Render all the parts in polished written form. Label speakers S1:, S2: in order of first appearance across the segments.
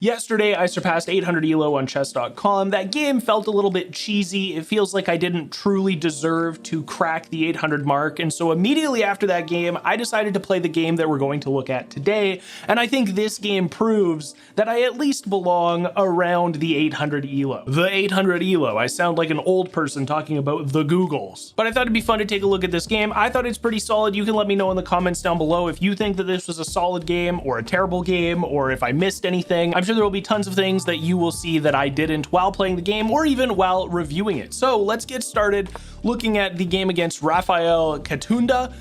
S1: Yesterday, I surpassed 800 Elo on chess.com. That game felt a little bit cheesy. It feels like I didn't truly deserve to crack the 800 mark. And so immediately after that game, I decided to play the game that we're going to look at today. And I think this game proves that I at least belong around the 800 Elo. The 800 Elo. I sound like an old person talking about the Googles. But I thought it'd be fun to take a look at this game. I thought it's pretty solid. You can let me know in the comments down below if you think that this was a solid game or a terrible game, or if I missed anything. I'm sure there will be tons of things that you will see that I didn't while playing the game or even while reviewing it. So let's get started looking at the game against Rafael Katunda.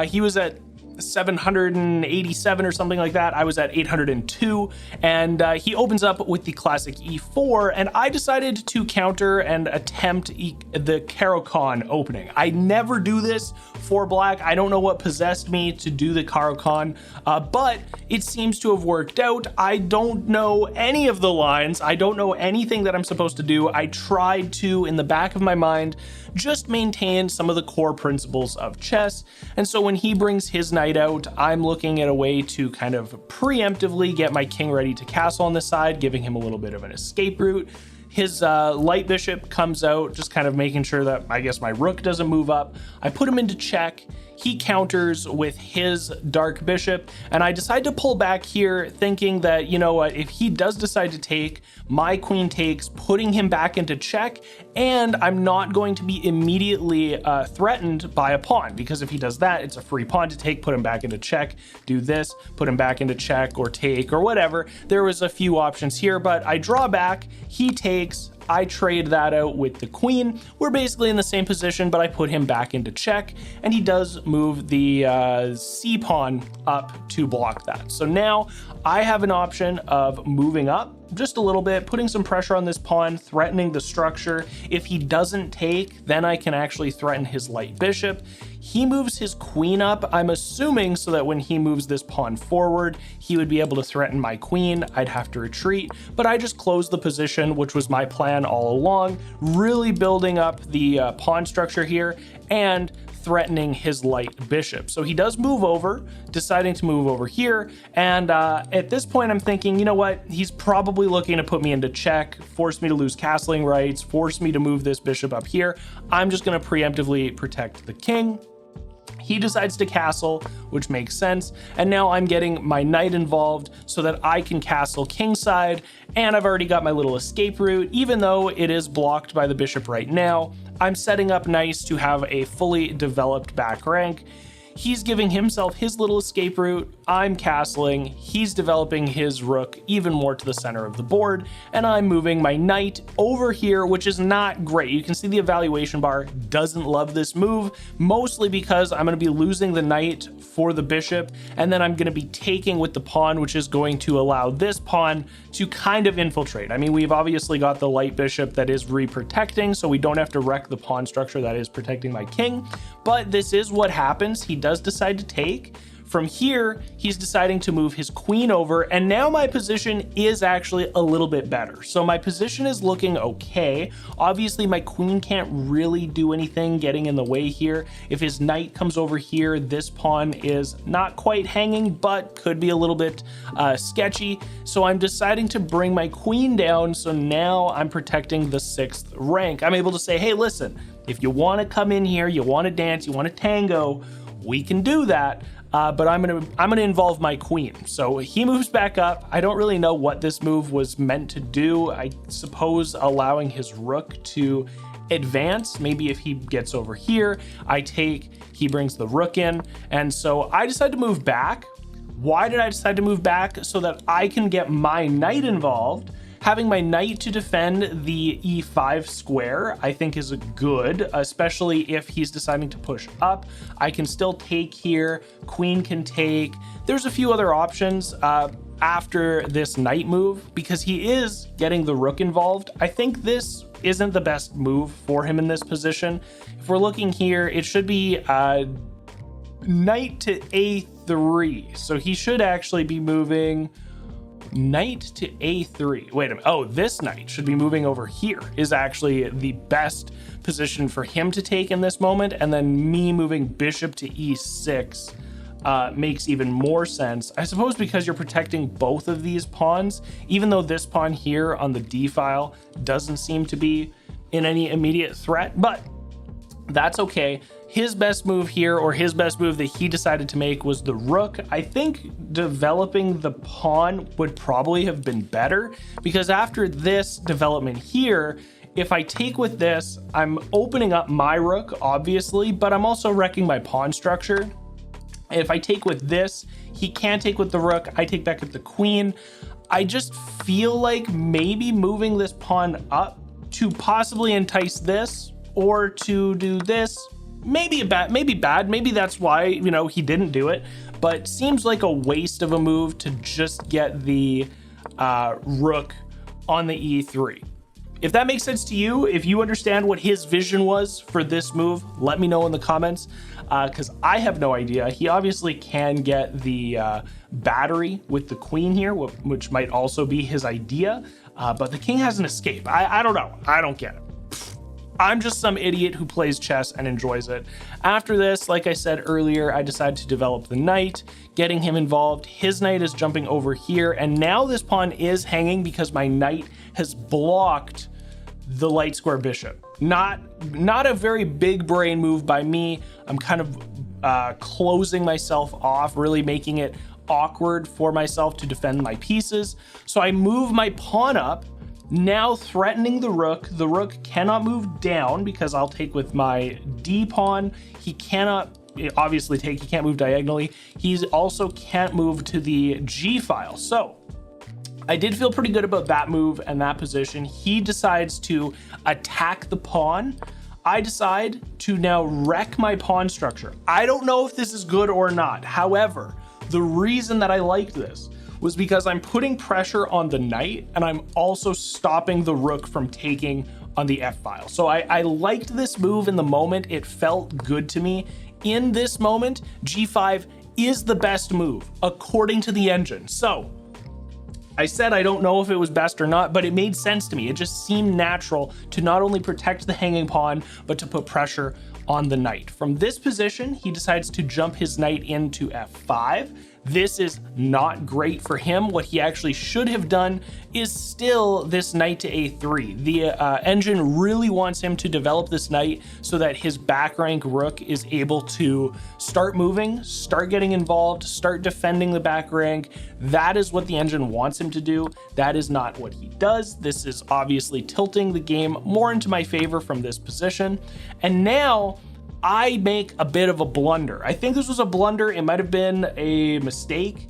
S1: He was at 787 or something like that. I was at 802, and he opens up with the classic e4, and I decided to counter and attempt the Caro-Kann opening. I never do this for black. I don't know what possessed me to do the Caro-Kann, but it seems to have worked out. I don't know any of the lines. I don't know anything that I'm supposed to do. I tried to, in the back of my mind, just maintain some of the core principles of chess. And so when he brings his knight out, I'm looking at a way to kind of preemptively get my king ready to castle on this side, giving him a little bit of an escape route. His light bishop comes out, just kind of making sure that I guess my rook doesn't move up. I put him into check. He counters with his dark bishop, and I decide to pull back here thinking that, you know what, if he does decide to take, my queen takes, putting him back into check, and I'm not going to be immediately threatened by a pawn, because if he does that, it's a free pawn to take, put him back into check, do this, put him back into check or take or whatever. There was a few options here, but I draw back, he takes, I trade that out with the queen. We're basically in the same position, but I put him back into check, and he does move the c pawn up to block that. So now I have an option of moving up just a little bit, putting some pressure on this pawn, threatening the structure. If he doesn't take, then I can actually threaten his light bishop. He moves his queen up, I'm assuming, so that when he moves this pawn forward, he would be able to threaten my queen. I'd have to retreat, but I just closed the position, which was my plan all along, really building up the pawn structure here and threatening his light bishop. So he does move over, deciding to move over here. And at this point, I'm thinking, you know what? He's probably looking to put me into check, force me to lose castling rights, force me to move this bishop up here. I'm just going to preemptively protect the king. He decides to castle, which makes sense. And now I'm getting my knight involved so that I can castle kingside. And I've already got my little escape route, even though it is blocked by the bishop right now. I'm setting up nice to have a fully developed back rank. He's giving himself his little escape route. I'm castling. He's developing his rook even more to the center of the board. And I'm moving my knight over here, which is not great. You can see the evaluation bar doesn't love this move, mostly because I'm going to be losing the knight for the bishop. And then I'm going to be taking with the pawn, which is going to allow this pawn to kind of infiltrate. I mean, we've obviously got the light bishop that is re-protecting, so we don't have to wreck the pawn structure that is protecting my king. But this is what happens. He does decide to take. From here, he's deciding to move his queen over, and now my position is actually a little bit better. So my position is looking okay. Obviously, my queen can't really do anything getting in the way here. If his knight comes over here, this pawn is not quite hanging, but could be a little bit sketchy. So I'm deciding to bring my queen down, so now I'm protecting the 6th rank. I'm able to say, hey, listen, if you want to come in here, you want to dance, you want to tango, we can do that. But I'm gonna involve my queen. So he moves back up. I don't really know what this move was meant to do. I suppose allowing his rook to advance. Maybe if he gets over here, I take, he brings the rook in. And so I decide to move back. Why did I decide to move back? So that I can get my knight involved. Having my knight to defend the e5 square, I think is good, especially if he's deciding to push up. I can still take here, queen can take. There's a few other options after this knight move, because he is getting the rook involved. I think this isn't the best move for him in this position. If we're looking here, it should be knight to a3. So he should actually be moving knight to a3. Wait a minute. Oh, this knight should be moving over here is actually the best position for him to take in this moment. And then me moving bishop to e6 makes even more sense. I suppose because you're protecting both of these pawns, even though this pawn here on the D file doesn't seem to be in any immediate threat, but that's okay. His best move here, or his best move that he decided to make, was the rook. I think developing the pawn would probably have been better, because after this development here, if I take with this, I'm opening up my rook, obviously, but I'm also wrecking my pawn structure. If I take with this, he can't take with the rook. I take back with the queen. I just feel like maybe moving this pawn up to possibly entice this, or to do this, maybe bad. Maybe that's why, you know, he didn't do it, but seems like a waste of a move to just get the rook on the e3. If that makes sense to you, if you understand what his vision was for this move, let me know in the comments, because I have no idea. He obviously can get the battery with the queen here, which might also be his idea, but the king has an escape. I don't know. I don't get it. I'm just some idiot who plays chess and enjoys it. After this, like I said earlier, I decided to develop the knight, getting him involved. His knight is jumping over here, and now this pawn is hanging because my knight has blocked the light square bishop. Not a very big brain move by me. I'm kind of closing myself off, really making it awkward for myself to defend my pieces. So I move my pawn up, now threatening the rook. The rook cannot move down because I'll take with my D pawn. He cannot obviously take, he can't move diagonally. He also can't move to the G file. So I did feel pretty good about that move and that position. He decides to attack the pawn. I decide to now wreck my pawn structure. I don't know if this is good or not. However, the reason that I liked this was because I'm putting pressure on the knight, and I'm also stopping the rook from taking on the F file. So I liked this move in the moment. It felt good to me. In this moment, G5 is the best move, according to the engine. So I said I don't know if it was best or not, but it made sense to me. It just seemed natural to not only protect the hanging pawn, but to put pressure on the knight. From this position, he decides to jump his knight into F5. This is not great for him. What he actually should have done is still this knight to A3. The engine really wants him to develop this knight so that his back rank rook is able to start moving, start getting involved, start defending the back rank. That is what the engine wants him to do. That is not what he does. This is obviously tilting the game more into my favor from this position. And now I make a bit of a blunder. I think this was a blunder. It might have been a mistake.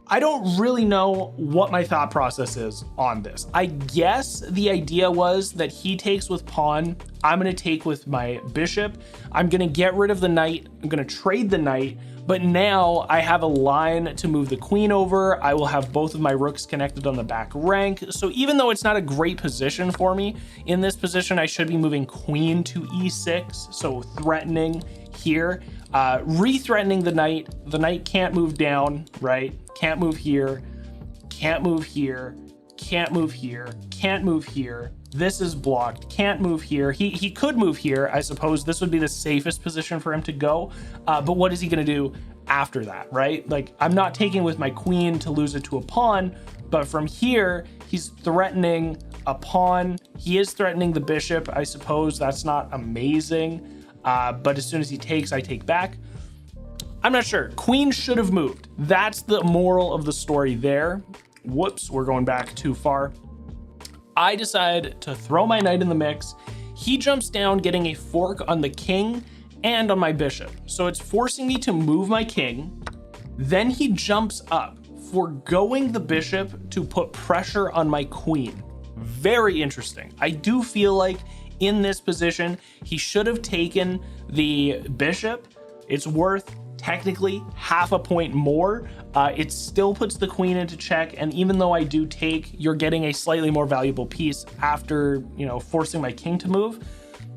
S1: I don't really know what my thought process is on this. I guess the idea was that he takes with pawn, I'm gonna take with my bishop, I'm gonna get rid of the knight, I'm gonna trade the knight, but now I have a line to move the queen over. I will have both of my rooks connected on the back rank. So even though it's not a great position for me, in this position I should be moving queen to E6, so threatening here, re-threatening the knight. The knight can't move down, right? Can't move here, can't move here, can't move here, can't move here. This is blocked, can't move here. He could move here. I suppose this would be the safest position for him to go. But what is he gonna do after that, right? Like, I'm not taking with my queen to lose it to a pawn, but from here, he's threatening a pawn. He is threatening the bishop. I suppose that's not amazing. But as soon as he takes, I take back. I'm not sure. Queen should have moved. That's the moral of the story there. Whoops, we're going back too far. I decide to throw my knight in the mix. He jumps down, getting a fork on the king and on my bishop. So it's forcing me to move my king. Then he jumps up, foregoing the bishop to put pressure on my queen. Very interesting. I do feel like in this position, he should have taken the bishop. It's worth technically half a point more. It still puts the queen into check, and even though I do take, you're getting a slightly more valuable piece after, you know, forcing my king to move.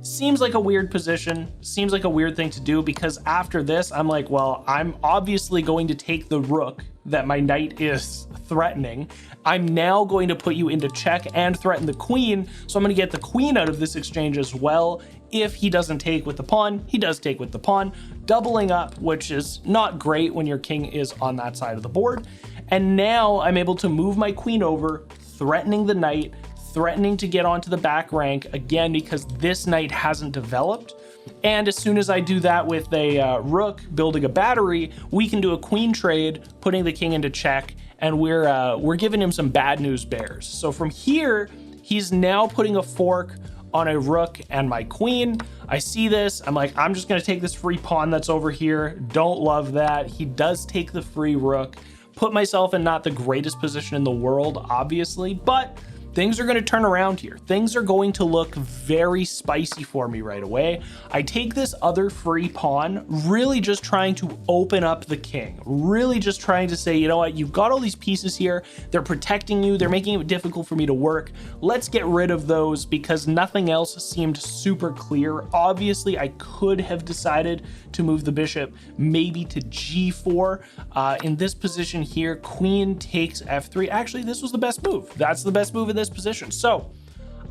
S1: Seems like a weird position, seems like a weird thing to do, because after this I'm like, well, I'm obviously going to take the rook that my knight is threatening. I'm now going to put you into check and threaten the queen, so I'm going to get the queen out of this exchange as well. If he doesn't take with the pawn, he does take with the pawn, doubling up, which is not great when your king is on that side of the board. And now I'm able to move my queen over, threatening the knight, threatening to get onto the back rank again because this knight hasn't developed. And as soon as I do that with a rook building a battery, we can do a queen trade, putting the king into check, and we're giving him some bad news bears. So from here, he's now putting a fork on a rook and my queen. I see this, I'm like, I'm just gonna take this free pawn that's over here. Don't love that. He does take the free rook. Put myself in not the greatest position in the world, obviously, but things are going to turn around here. Things are going to look very spicy for me right away. I take this other free pawn, really just trying to open up the king, really just trying to say, you know what, you've got all these pieces here. They're protecting you. They're making it difficult for me to work. Let's get rid of those because nothing else seemed super clear. Obviously, I could have decided to move the bishop maybe to g4. In this position here, queen takes f3. Actually, this was the best move. That's the best move in this position. So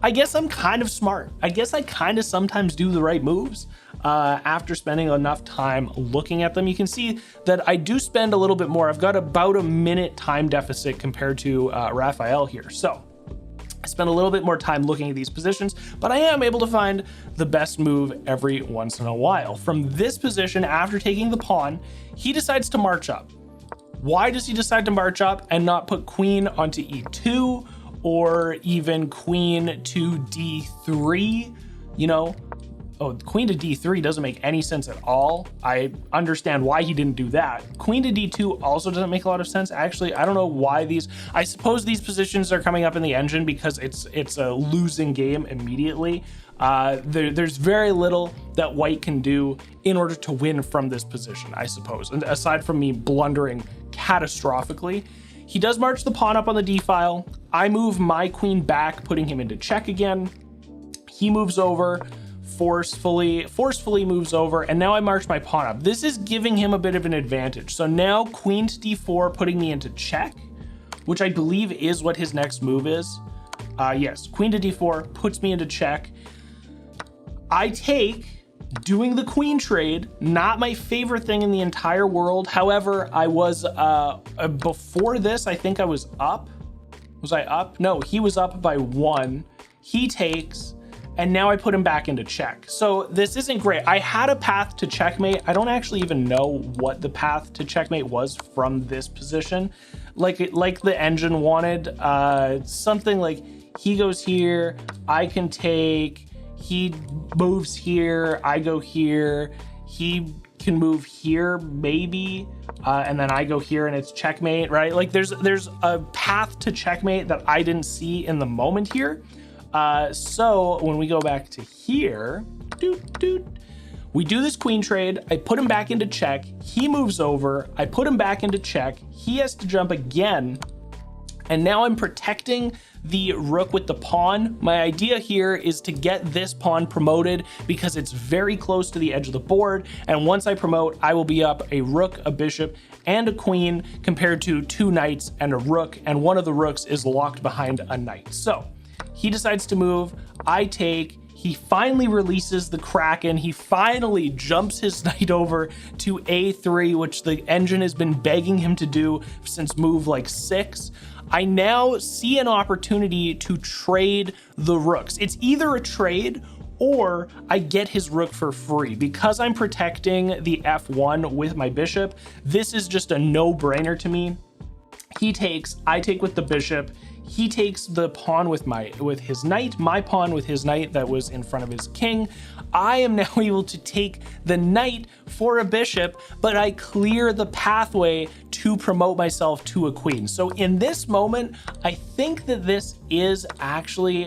S1: I guess I'm kind of smart. I guess I kind of sometimes do the right moves after spending enough time looking at them. You can see that I do spend a little bit more. I've got about a minute time deficit compared to Raphael here. So I spend a little bit more time looking at these positions, but I am able to find the best move every once in a while. From this position, after taking the pawn, he decides to march up. Why does he decide to march up and not put queen onto e2 or even queen to d3? You know, oh, queen to d3 doesn't make any sense at all. I understand why he didn't do that. Queen to d2 also doesn't make a lot of sense. Actually, I don't know why these, I suppose these positions are coming up in the engine because it's a losing game immediately. There's very little that white can do in order to win from this position, I suppose. And aside from me blundering catastrophically, he does march the pawn up on the d file. I move my queen back, putting him into check again. He moves over, forcefully moves over, and now I march my pawn up. This is giving him a bit of an advantage. So now queen to d4, putting me into check, which I believe is what his next move is. Yes, queen to d4 puts me into check. I take, doing the queen trade, not my favorite thing in the entire world. However, I was, before this, I think I was up. Was I up? No, he was up by 1. He takes, and now I put him back into check. So this isn't great. I had a path to checkmate. I don't actually even know what the path to checkmate was from this position. Like the engine wanted, something like he goes here, I can take, he moves here, I go here, he can move here maybe, and then I go here and it's checkmate, right? Like there's a path to checkmate that I didn't see in the moment here. So when we go back to here, we do this queen trade, I put him back into check, he moves over, I put him back into check, he has to jump again, and now I'm protecting the rook with the pawn. My idea here is to get this pawn promoted because it's very close to the edge of the board, and once I promote, I will be up a rook, a bishop, and a queen compared to 2 knights and a rook, and one of the rooks is locked behind a knight. So he decides to move, I take, he finally releases the Kraken, he finally jumps his knight over to a3, which the engine has been begging him to do since move like 6. I now see an opportunity to trade the rooks. It's either a trade or I get his rook for free. Because I'm protecting the f1 with my bishop, this is just a no-brainer to me. He takes, I take with the bishop, he takes the pawn with his knight, my pawn with his knight that was in front of his king. I am now able to take the knight for a bishop, but I clear the pathway to promote myself to a queen. So in this moment, I think that this is actually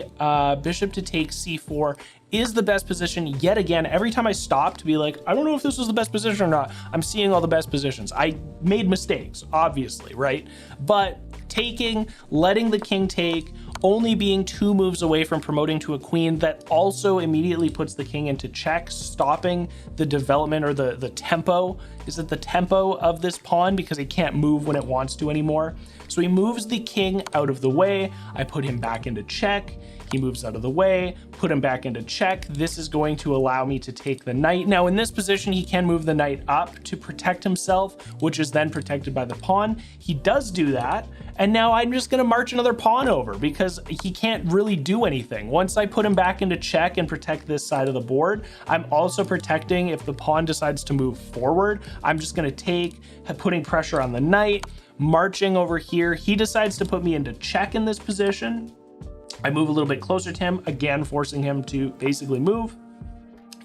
S1: bishop to take c4 is the best position yet again. Every time I stop to be like, I don't know if this was the best position or not, I'm seeing all the best positions. I made mistakes, obviously, right? But taking, letting the king take, only being 2 moves away from promoting to a queen, that also immediately puts the king into check, stopping the development or the tempo. Is it the tempo of this pawn? Because it can't move when it wants to anymore. So he moves the king out of the way. I put him back into check. He moves out of the way, put him back into check. This is going to allow me to take the knight. Now in this position, he can move the knight up to protect himself, which is then protected by the pawn. He does do that. And now I'm just gonna march another pawn over because he can't really do anything. Once I put him back into check and protect this side of the board, I'm also protecting if the pawn decides to move forward. I'm just gonna take, putting pressure on the knight, marching over here. He decides to put me into check in this position. I move a little bit closer to him, again, forcing him to basically move.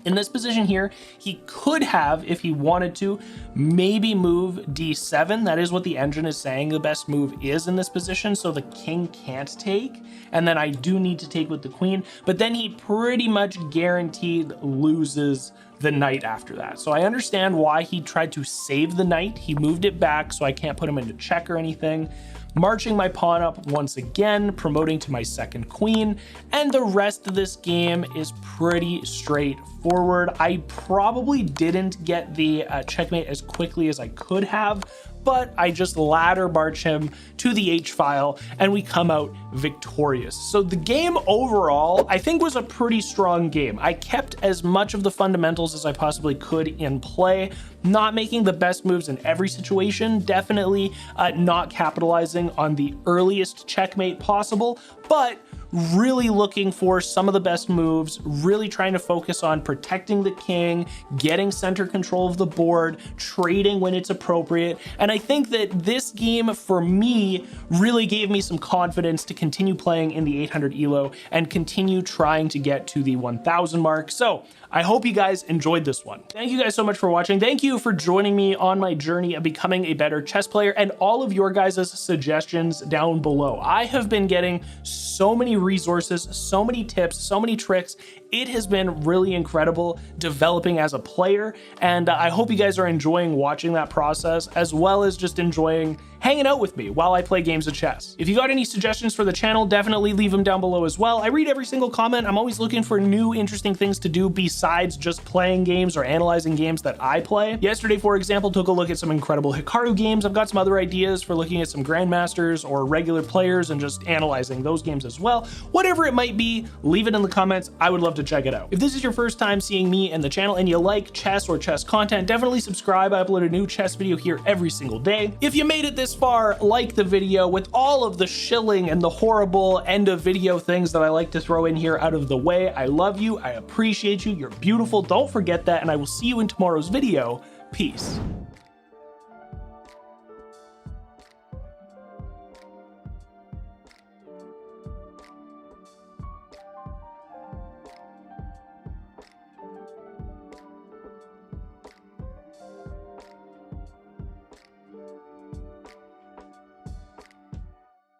S1: In this position here, he could have, if he wanted to, maybe move d7. That is what the engine is saying the best move is in this position, so the king can't take. And then I do need to take with the queen, but then he pretty much guaranteed loses the knight after that. So I understand why he tried to save the knight. He moved it back so I can't put him into check or anything. Marching my pawn up once again, promoting to my second queen, and the rest of this game is pretty straightforward. I probably didn't get the checkmate as quickly as I could have, but I just ladder march him to the H file and we come out victorious. So the game overall, I think, was a pretty strong game. I kept as much of the fundamentals as I possibly could in play, not making the best moves in every situation, definitely not capitalizing on the earliest checkmate possible, but really looking for some of the best moves, really trying to focus on protecting the king, getting center control of the board, trading when it's appropriate. And I think that this game for me really gave me some confidence to continue playing in the 800 Elo and continue trying to get to the 1000 mark. So I hope you guys enjoyed this one. Thank you guys so much for watching. Thank you for joining me on my journey of becoming a better chess player and all of your guys' suggestions down below. I have been getting so many resources, so many tips, so many tricks. It has been really incredible developing as a player, and I hope you guys are enjoying watching that process as well as just enjoying hanging out with me while I play games of chess. If you got any suggestions for the channel, definitely leave them down below as well. I read every single comment. I'm always looking for new interesting things to do besides just playing games or analyzing games that I play. Yesterday, for example, took a look at some incredible Hikaru games. I've got some other ideas for looking at some grandmasters or regular players and just analyzing those games as well. Whatever it might be, leave it in the comments. I would love to check it out. If this is your first time seeing me and the channel and you like chess or chess content, definitely subscribe. I upload a new chess video here every single day. If you made it this far, like the video with all of the shilling and the horrible end of video things that I like to throw in here out of the way. I love you. I appreciate you. You're beautiful. Don't forget that. And I will see you in tomorrow's video. Peace.